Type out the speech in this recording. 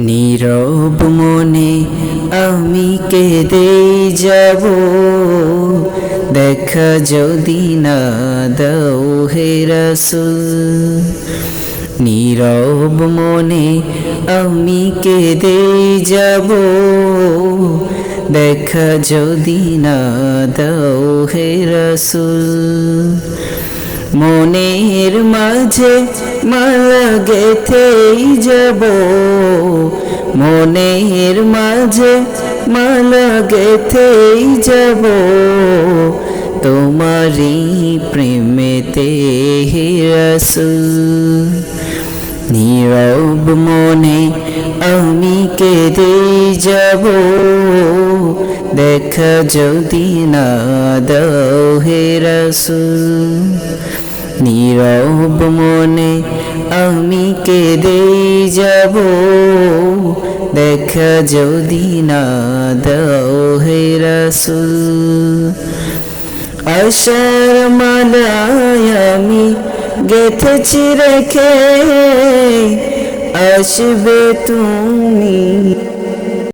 নীরব মনে আমি কেঁদেই যাব, দেখা যদি না দাও হে রাসূল। নীরব মনে আমি কেঁদেই যাব, দেখা যদি না দাও হে রাসূল। মনের মাঝে মালা গেঁথেই যাব, মনের মাঝে মালা গেঁথেই যাব, তোমারই প্রেমেতে হে রাসূল। নীরব মনে আমি কেঁদেই যাব, দেখা যদি না দাও হে রাসূল। নীরব মনে আমি কেঁদেই যাব, দেখা যদি না দাও হে রাসূল। আশার মালায় আমি গেঁথেছি রেখে, আসবে তুমি